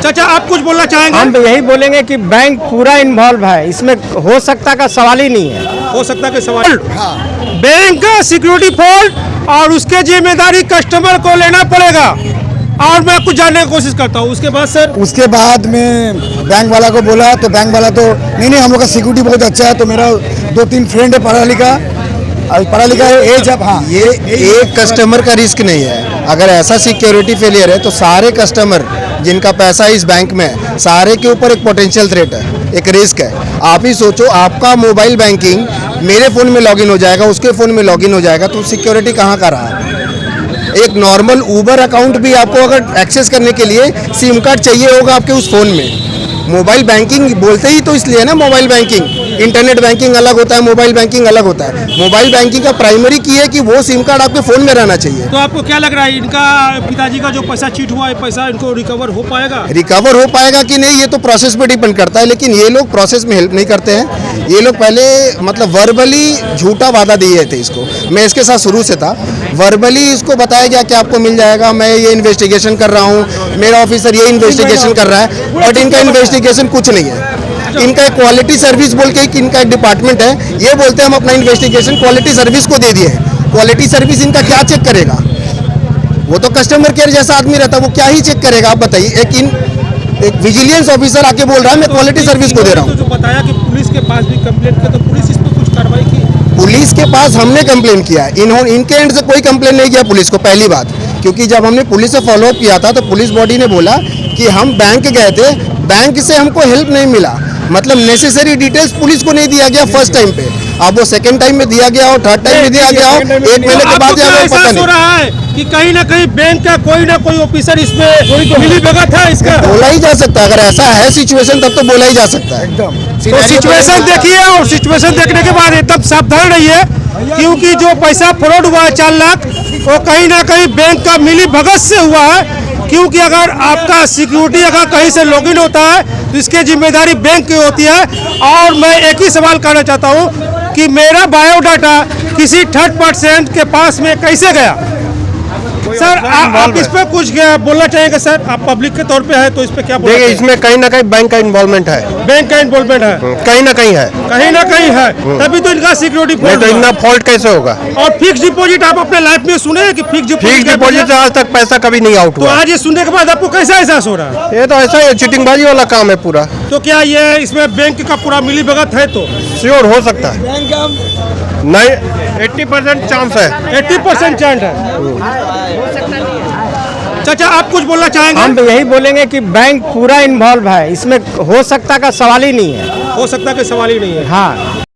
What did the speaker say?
चाचा आप कुछ बोलना चाहेंगे? हम यही बोलेंगे कि बैंक पूरा इन्वॉल्व है इसमें, हो सकता का सवाल ही नहीं है। हो सकता कि सवाल बैंक का सिक्योरिटी फॉल्ट और उसके जिम्मेदारी कस्टमर को लेना पड़ेगा। और मैं कुछ जानने की कोशिश करता हूँ। उसके बाद सर, उसके बाद में बैंक वाला को बोला तो बैंक वाला तो नहीं हम लोग का सिक्योरिटी बहुत अच्छा है। तो मेरा 2-3 फ्रेंड है पढ़ा लिखा है एज अब। हाँ, ये एक कस्टमर का रिस्क नहीं है। अगर ऐसा सिक्योरिटी फेलियर है तो सारे कस्टमर जिनका पैसा इस बैंक में है, सारे के ऊपर एक पोटेंशियल थ्रेट है, एक रिस्क है। आप ही सोचो, आपका मोबाइल बैंकिंग मेरे फ़ोन में लॉगिन हो जाएगा, उसके फ़ोन में लॉगिन हो जाएगा, तो सिक्योरिटी कहाँ का रहा है? एक नॉर्मल ऊबर अकाउंट भी आपको अगर एक्सेस करने के लिए सिम कार्ड चाहिए होगा आपके उस फ़ोन में। मोबाइल बैंकिंग बोलते ही तो इसलिए ना, मोबाइल बैंकिंग, इंटरनेट बैंकिंग अलग होता है, मोबाइल बैंकिंग अलग होता है। मोबाइल बैंकिंग का प्राइमरी की है कि वो सिम कार्ड आपके फ़ोन में रहना चाहिए। तो आपको क्या लग रहा है, इनका पिताजी का जो पैसा चीट हुआ है, पैसा इनको रिकवर हो पाएगा? रिकवर हो पाएगा कि नहीं, ये तो प्रोसेस पे डिपेंड करता है। लेकिन ये लोग प्रोसेस में हेल्प नहीं करते हैं। ये लोग पहले मतलब वर्बली झूठा वादा दिए थे इसको। मैं इसके साथ शुरू से था, वर्बली इसको बताया गया कि आपको मिल जाएगा, मैं ये इन्वेस्टिगेशन कर रहा हूँ, मेरा ऑफिसर ये इन्वेस्टिगेशन कर रहा है, बट इनका इन्वेस्टिगेशन कुछ नहीं है। इनका एक क्वालिटी सर्विस बोल के इनका एक डिपार्टमेंट है, ये बोलते हैं हम अपना इन्वेस्टिगेशन क्वालिटी सर्विस को दे दिए हैं। क्वालिटी सर्विस इनका क्या चेक करेगा? वो तो कस्टमर केयर जैसा आदमी रहता है, वो क्या ही चेक करेगा? आप बताइए। एक विजिलेंस ऑफिसर आके बोल रहा है मैं क्वालिटी सर्विस को दे रहा हूँ। जो बताया कि पुलिस के पास भी कंप्लेंट किया, तो पुलिस इस पर कुछ कार्रवाई की? पुलिस के पास हमने कंप्लेन किया है, इनके एंड से कोई कंप्लेन नहीं किया पुलिस को, पहली बात। क्योंकि जब हमने पुलिस से फॉलोअप किया था तो पुलिस बॉडी ने बोला कि हम बैंक गए थे, बैंक से हमको हेल्प नहीं मिला। मतलब नेसेसरी डिटेल्स पुलिस को नहीं दिया गया फर्स्ट टाइम पे। अब वो सेकंड टाइम में दिया गया हो, थर्ड टाइम में दिया गया हो, 1 महीने के बाद या वो पता हो रहा है कि कहीं ना कहीं बैंक का कोई ना कोई ऑफिसर इसमें मिली भगत है। इसका बोला ही जा सकता है। अगर ऐसा है सिचुएशन तब तो बोला ही जा सकता है एकदम। तो सिचुएशन देखिए, और सिचुएशन देखने के बाद एकदम सावधान रहिए, क्योंकि जो पैसा फ्रॉड हुआ है 4 लाख, वो कहीं ना कहीं बैंक का मिली भगत से हुआ है। क्योंकि अगर आपका सिक्योरिटी अगर कहीं से लॉगिन होता है तो इसकी जिम्मेदारी बैंक की होती है। और मैं एक ही सवाल करना चाहता हूं कि मेरा बायोडाटा किसी थर्ड पर्सन के पास में कैसे गया? सर आप इस पे कुछ बोलना चाहेंगे? सर आप पब्लिक के तौर पे है तो इस पे क्या बोलना? देखिए, इसमें कहीं ना कहीं बैंक का इन्वॉल्वमेंट है। बैंक का इन्वॉल्वमेंट है, कहीं ना कहीं है, कहीं ना कहीं है, तभी तो इनका सिक्योरिटी नहीं तो इतना फॉल्ट कैसे होगा? और फिक्स डिपॉजिट आप अपने लाइफ में सुने हैं कि फिक्स डिपॉजिट से आज तक पैसा कभी नहीं आउट तो हुआ। आज ये सुनने के बाद आपको कैसा एहसास हो रहा है? ये तो ऐसा ही चीटिंगबाजी वाला काम है पूरा। तो क्या ये इसमें बैंक का पूरा मिली भगत है? तो श्योर हो सकता है, नहीं 80% चांस है। 80% चांस है। चाचा आप कुछ बोलना चाहेंगे? हम यही बोलेंगे कि बैंक पूरा इन्वॉल्व है इसमें, हो सकता का सवाल ही नहीं है। हो सकता कि सवाल ही नहीं है। हाँ।